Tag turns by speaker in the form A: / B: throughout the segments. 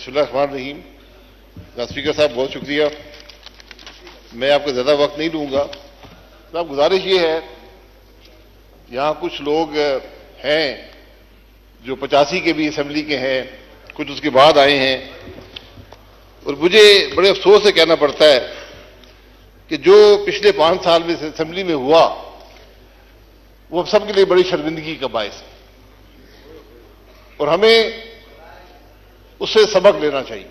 A: बिस्मिल्लाहिर्रहमानिर्रहीम। स्पीकर साहब बहुत शुक्रिया, मैं आपको ज़्यादा वक्त नहीं लूँगा। साहब गुजारिश ये है, यहाँ कुछ लोग हैं जो 85 के भी असेंबली के हैं, कुछ उसके बाद आए हैं, और मुझे बड़े अफसोस से कहना पड़ता है कि जो पिछले 5 साल में असेंबली में हुआ वो हम सब के लिए बड़ी शर्मिंदगी का बायस है और हमें उससे सबक लेना चाहिए।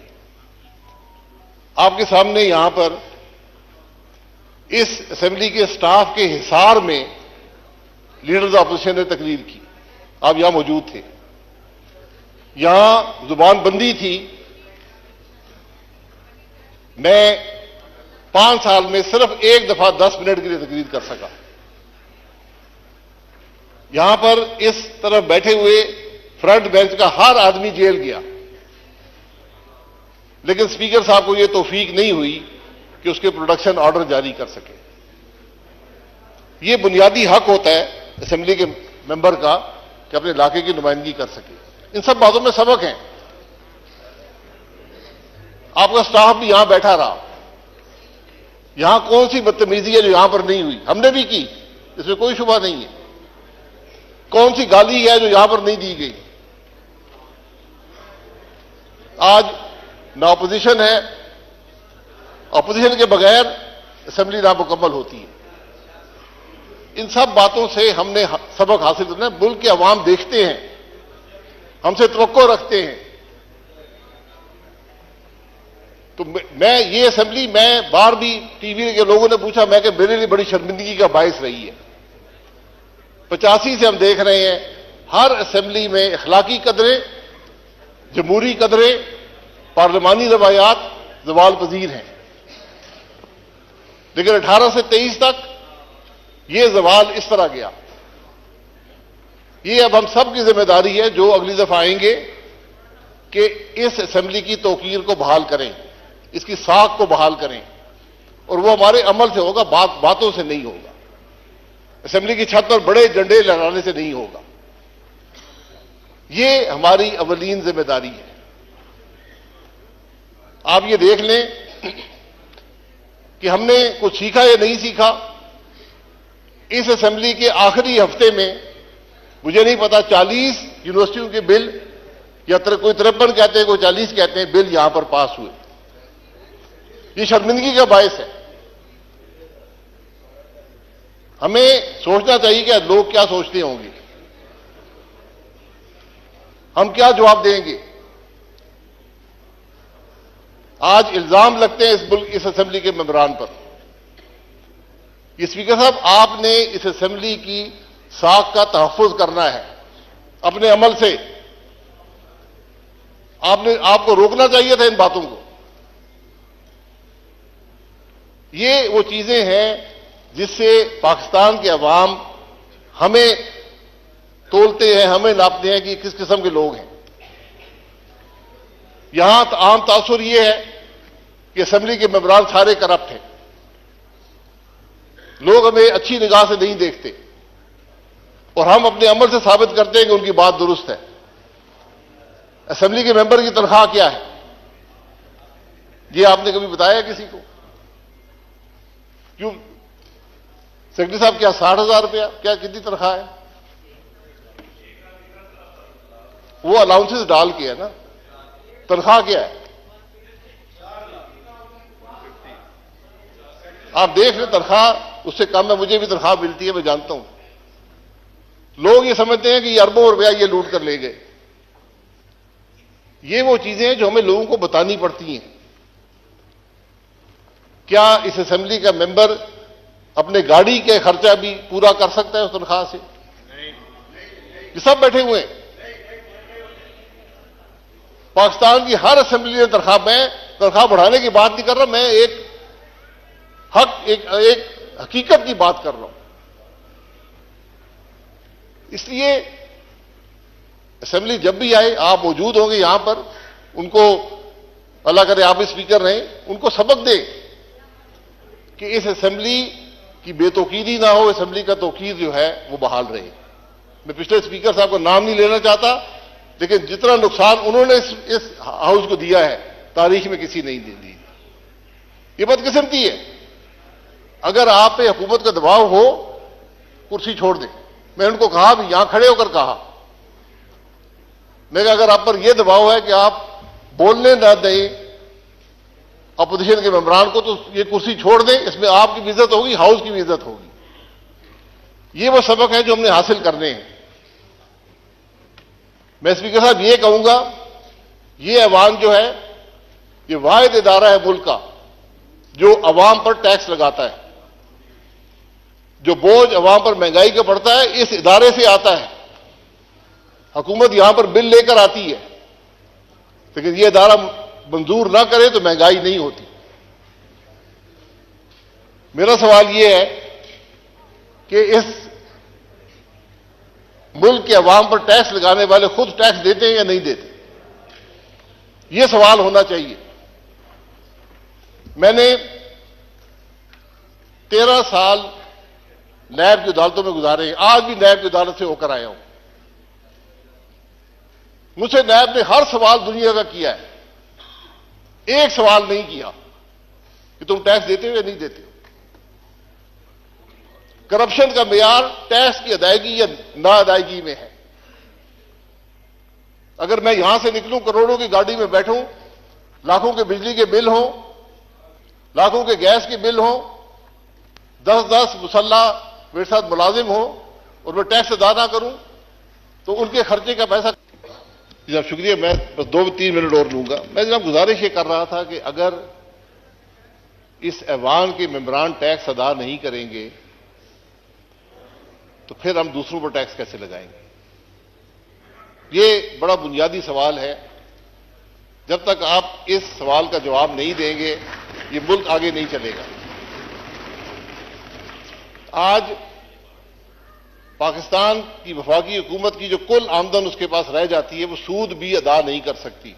A: आपके सामने यहां पर इस असेंबली के स्टाफ के हिसार में लीडर्स ऑफ अपोजिशन ने तकरीर की, आप यहां मौजूद थे। यहां जुबान बंदी थी। मैं 5 साल में सिर्फ एक दफा 10 मिनट के लिए तकरीर कर सका। यहां पर इस तरफ बैठे हुए फ्रंट बेंच का हर आदमी जेल गया, लेकिन स्पीकर साहब को यह तौफीक नहीं हुई कि उसके प्रोडक्शन ऑर्डर जारी कर सके। यह बुनियादी हक होता है असेंबली के मेंबर का कि अपने इलाके की नुमाइंदगी कर सके। इन सब बातों में सबक है। आपका स्टाफ भी यहां बैठा रहा। यहां कौन सी बदतमीजी है जो यहां पर नहीं हुई? हमने भी की, इसमें कोई शुबा नहीं है। कौन सी गाली है जो यहां पर नहीं दी गई? आज ना अपोजिशन है, अपोजिशन के बगैर असेंबली नामुकम्मल होती है। इन सब बातों से हमने सबक हासिल करना है। मुल्क के अवाम देखते हैं, हमसे तवक्को रखते हैं। तो मैं ये असेंबली, मैं बार भी टीवी के लोगों ने पूछा, मैं कि मेरे लिए बड़ी शर्मिंदगी का बायस रही है। 85 से हम देख रहे हैं हर असेंबली में अखलाकी कदरें, जमहूरी कदरें, पार्लिमानी रवायात ज़वाल पजीर हैं, लेकिन 18 से 23 तक ये ज़वाल इस तरह गया। ये अब हम सब की जिम्मेदारी है जो अगली दफा आएंगे कि इस असेंबली की तौकीर को बहाल करें, इसकी साख को बहाल करें, और वो हमारे अमल से होगा, बातों से नहीं होगा। असेंबली की छत पर बड़े झंडे लहराने से नहीं होगा। ये हमारी अवलीन जिम्मेदारी है। आप ये देख लें कि हमने कुछ सीखा या नहीं सीखा। इस असेंबली के आखिरी हफ्ते में मुझे नहीं पता 40 यूनिवर्सिटियों के बिल, या कोई 53 कहते हैं, कोई 40 कहते हैं, बिल यहां पर पास हुए। ये शर्मिंदगी का बायस है। हमें सोचना चाहिए कि लोग क्या सोचते होंगे, हम क्या जवाब देंगे। आज इल्जाम लगते हैं इस असेंबली के मेंबरान पर। ये स्पीकर साहब, आपने इस असेंबली की साख का तहफ्फुज करना है अपने अमल से। आपको रोकना चाहिए था इन बातों को। ये वो चीजें हैं जिससे पाकिस्तान के अवाम हमें तोलते हैं, हमें नापते हैं कि किस किस्म के लोग हैं। यहां आम तासुर यह है कि असेंबली के मेंबरान सारे करप्ट हैं। लोग हमें अच्छी निगाह से नहीं देखते और हम अपने अमल से साबित करते हैं कि उनकी बात दुरुस्त है। असेंबली के मेंबर की तनख्वाह क्या है, ये आपने कभी बताया किसी को? क्यों सेक्रेटरी साहब, क्या 60,000 रुपया, क्या कितनी तनख्वाह है? वो अलाउंसेस डाल के है ना। तनख्वाह क्या है? आप देख रहे, तनख्वाह उससे कम है। मुझे भी तनख्वाह मिलती है, मैं जानता हूं। लोग ये समझते हैं कि ये अरबों रुपया ये लूट कर ले गए। ये वो चीजें हैं जो हमें लोगों को बतानी पड़ती हैं। क्या इस असेंबली का मेंबर अपने गाड़ी के खर्चा भी पूरा कर सकता है उस तनख्वाह से? ये सब बैठे हुए हैं। पाकिस्तान की हर असेंबली में तनख्वाह बढ़ाने की बात नहीं कर रहा, मैं एक हकीकत की बात कर रहा हूं। इसलिए असेंबली जब भी आए, आप मौजूद होंगे यहां पर, उनको अल्लाह करे आप भी स्पीकर रहें, उनको सबक दें कि इस असेंबली की बेतौकीदी ना हो, असेंबली का तौकीर जो है वो बहाल रहे। मैं पिछले स्पीकर साहब का नाम नहीं लेना चाहता, लेकिन जितना नुकसान उन्होंने इस हाउस को दिया है तारीख में किसी नहीं दी। ये बदकिस्मती है। अगर आप पे हुकूमत का दबाव हो, कुर्सी छोड़ दें। मैं उनको कहा भी, यहां खड़े होकर कहा, लेकिन अगर आप पर यह दबाव है कि आप बोलने ना दें अपोजिशन के मेंबरान को, तो ये कुर्सी छोड़ दें। इसमें आपकी भी इज्जत होगी, हाउस की भी इज्जत होगी। ये वो सबक है जो हमने हासिल करने हैं। मैं स्पीकर साहब ये कहूंगा, ये ऐवान जो है, ये वाहिद इदारा है मुल्क का जो अवाम पर टैक्स लगाता है। जो बोझ अवाम पर महंगाई का पड़ता है, इस इदारे से आता है। हुकूमत यहां पर बिल लेकर आती है, लेकिन यह इदारा मंजूर ना करे तो महंगाई नहीं होती। मेरा सवाल यह है कि इस मुल्क के अवाम पर टैक्स लगाने वाले खुद टैक्स देते हैं या नहीं देते? यह सवाल होना चाहिए। मैंने 13 साल नैब की अदालतों में गुजारे हैं। आज भी नैब की अदालत से होकर आया हूं। मुझसे नैब ने हर सवाल दुनिया का किया है, एक सवाल नहीं किया कि तुम टैक्स देते हो या नहीं देते हो। करप्शन का मेयार टैक्स की अदायगी या ना अदायगी में है। अगर मैं यहां से निकलूं, करोड़ों की गाड़ी में बैठूं, लाखों के बिजली के बिल हों, लाखों के गैस के बिल हों, 10-10 मुसल्ला मेरे साथ मुलाजिम हो और मैं टैक्स अदा ना करूं, तो उनके खर्चे का पैसा। जनाब शुक्रिया, मैं बस 2-3 मिनट और लूंगा। मैं जनाब गुजारिश ये कर रहा था कि अगर इस ऐवान के मेंबरान टैक्स अदा नहीं करेंगे तो फिर हम दूसरों पर टैक्स कैसे लगाएंगे? ये बड़ा बुनियादी सवाल है। जब तक आप इस सवाल का जवाब नहीं देंगे, ये मुल्क आगे नहीं चलेगा। आज पाकिस्तान की वफाकी हुकूमत की जो कुल आमदन उसके पास रह जाती है, वो सूद भी अदा नहीं कर सकती।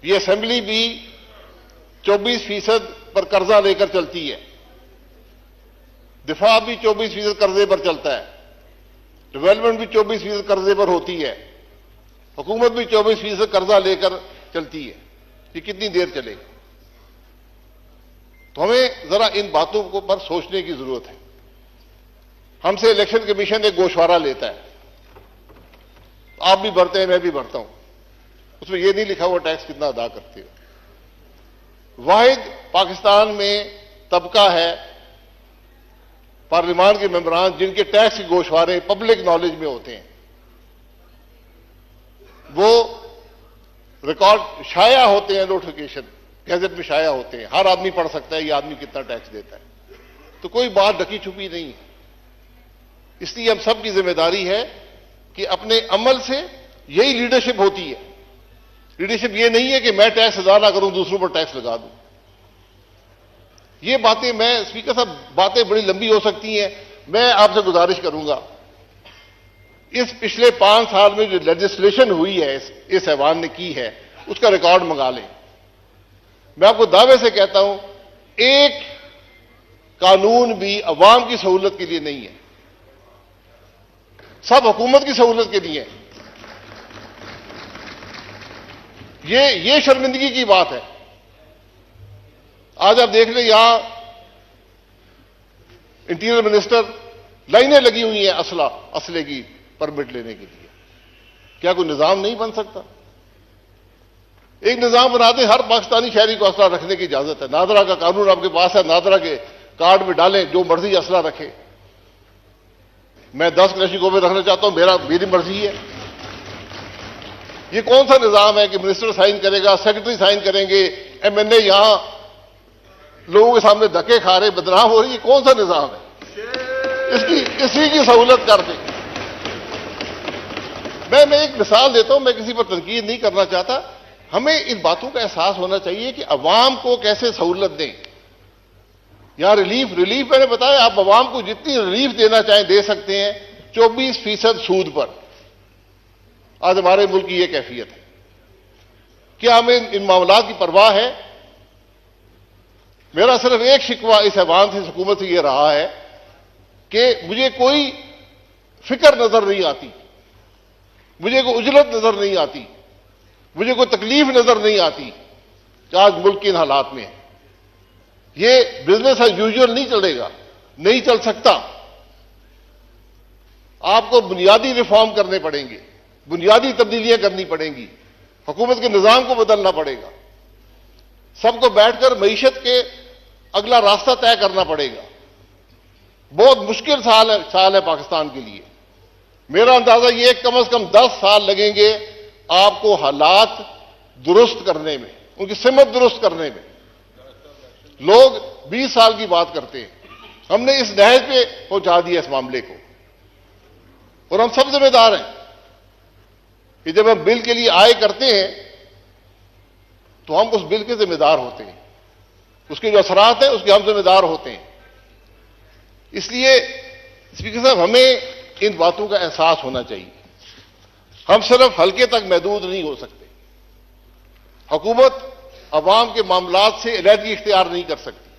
A: ये असेंबली भी 24% पर कर्जा लेकर चलती है, दिफा भी 24% कर्जे पर चलता है, डेवलपमेंट भी 24% कर्जे पर होती है, हुकूमत भी 24% कर्जा लेकर चलती है। ये कितनी देर चलेगी? तो हमें जरा इन बातों को पर सोचने की जरूरत है। हमसे इलेक्शन कमीशन एक गोशवारा लेता है, आप भी भरते हैं, मैं भी भरता हूं, उसमें यह नहीं लिखा हुआ टैक्स कितना अदा करते हो। वाहिद पाकिस्तान में तबका है पार्लियामान के मेंबरान जिनके टैक्स के गोशवारे पब्लिक नॉलेज में होते हैं। वो रिकॉर्ड शाया होते हैं, नोटिफिकेशन गैजेट में शाया होते हैं, हर आदमी पढ़ सकता है ये आदमी कितना टैक्स देता है। तो कोई बात ढकी छुपी नहीं है। इसलिए हम सब की जिम्मेदारी है कि अपने अमल से, यही लीडरशिप होती है। लीडरशिप ये नहीं है कि मैं टैक्स अदा ना करूं, दूसरों पर टैक्स लगा दूं। ये बातें, मैं स्पीकर साहब, बातें बड़ी लंबी हो सकती हैं। मैं आपसे गुजारिश करूंगा, इस पिछले 5 साल में जो लेजिस्लेशन हुई है इस ऐवान ने की है, उसका रिकॉर्ड मंगा लें। मैं आपको दावे से कहता हूं, एक कानून भी अवाम की सहूलत के लिए नहीं है, सब हुकूमत की सहूलत के लिए है। ये शर्मिंदगी की बात है। आज आप देख लें, यहां इंटीरियर मिनिस्टर, लाइनें लगी हुई हैं असले की परमिट लेने के लिए। क्या कोई निजाम नहीं बन सकता? एक निजाम बनाते, हर पाकिस्तानी शहरी को असला रखने की इजाजत है। नादरा का कानून आपके पास है, नादरा के कार्ड में डालें, जो मर्जी असला रखे। मैं 10 क्लैशिकों में रखना चाहता हूं, मेरी मर्जी है। ये कौन सा निजाम है कि मिनिस्टर साइन करेगा, सेक्रेटरी साइन करेंगे, एमएनए यहां लोगों के सामने धक्के खा रहे, बदनाम हो रही है? कौन सा निजाम है? इसी की सहूलत कर दे। मैं एक मिसाल देता हूं, मैं किसी पर तनकीद नहीं करना चाहता। हमें इन बातों का एहसास होना चाहिए कि अवाम को कैसे सहूलत दें। यहां रिलीफ मैंने बताया, आप अवाम को जितनी रिलीफ देना चाहें दे सकते हैं, 24% सूद पर। आज हमारे मुल्क की यह कैफियत है। क्या हमें इन मामलात की परवाह है? मेरा सिर्फ एक शिकवा इस ऐवान से, हुकूमत से यह रहा है कि मुझे कोई फिक्र नजर नहीं आती, मुझे कोई उजलत नजर नहीं आती, मुझे कोई तकलीफ नजर नहीं आती कि आज मुल्क के इन हालात में है। ये बिजनेस एज यूजुअल नहीं चलेगा, नहीं चल सकता। आपको बुनियादी रिफॉर्म करने पड़ेंगे, बुनियादी तब्दीलियां करनी पड़ेंगी, हुकूमत के निजाम को बदलना पड़ेगा, सबको बैठकर मईशत के अगला रास्ता तय करना पड़ेगा। बहुत मुश्किल साल है पाकिस्तान के लिए। मेरा अंदाजा ये कम से कम 10 साल लगेंगे आपको हालात दुरुस्त करने में, उनकी सिमत दुरुस्त करने में। लोग 20 साल की बात करते हैं, हमने इस नहज पे पहुंचा दिया इस मामले को, और हम सब जिम्मेदार हैं कि जब हम बिल के लिए आय करते हैं तो हम उस बिल के जिम्मेदार होते हैं, उसके जो असरात हैं उसके हम जिम्मेदार होते हैं। इसलिए स्पीकर साहब, हमें इन बातों का एहसास होना चाहिए। हम सिर्फ हल्के तक महदूद नहीं हो सकते। हुकूमत अवाम के मामलात से अलहदगी इख्तियार नहीं कर सकती।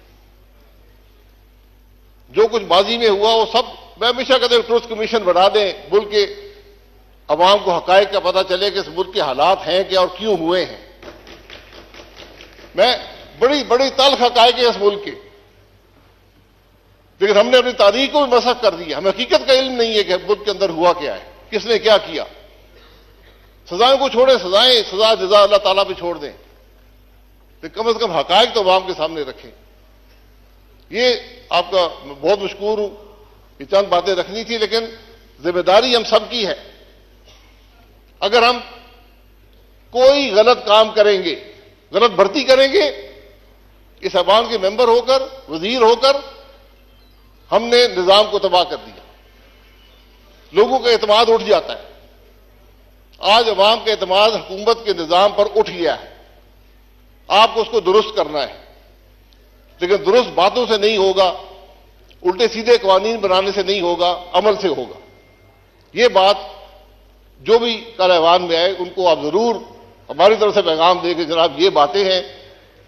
A: जो कुछ माजी में हुआ वो सब, मैं हमेशा कहता हूं ट्रुथ कमीशन बना दें, मुल्क के अवाम को हकायक का पता चले कि इस मुल्क के हालात हैं क्या और क्यों हुए हैं। मैं बड़ी बड़ी तल्ख हकायक है इस मुल्क के, लेकिन हमने अपनी तारीख को भी मसख कर दिया। हमें हकीकत का इल्म नहीं है कि मुल्क के अंदर हुआ क्या है, किसने क्या किया। सजाओं को छोड़े, सजा जजा अल्लाह ताला पे छोड़ दें, तो कम से कम हकायक तो अवाम के सामने रखें। ये आपका बहुत मशकूर हूं, ये चंद बातें रखनी थी, लेकिन जिम्मेदारी हम सबकी है। अगर हम कोई गलत काम करेंगे, गलत भर्ती करेंगे, इस अवाम के मेंबर होकर, वजीर होकर हमने निजाम को तबाह कर दिया। लोगों का एतमाद उठ जाता है। आज अवाम का एतमाद हुकूमत के निजाम पर उठ गया है। आपको उसको दुरुस्त करना है, लेकिन दुरुस्त बातों से नहीं होगा, उल्टे सीधे कानून बनाने से नहीं होगा, अमल से होगा। ये बात जो भी कल ऐवान में आए उनको आप जरूर हमारी तरफ से पैगाम दें कि जनाब ये बातें हैं,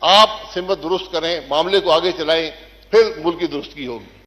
A: आप सिमत दुरुस्त करें, मामले को आगे चलाएं, फिर मुल्क की दुरुस्ती होगी।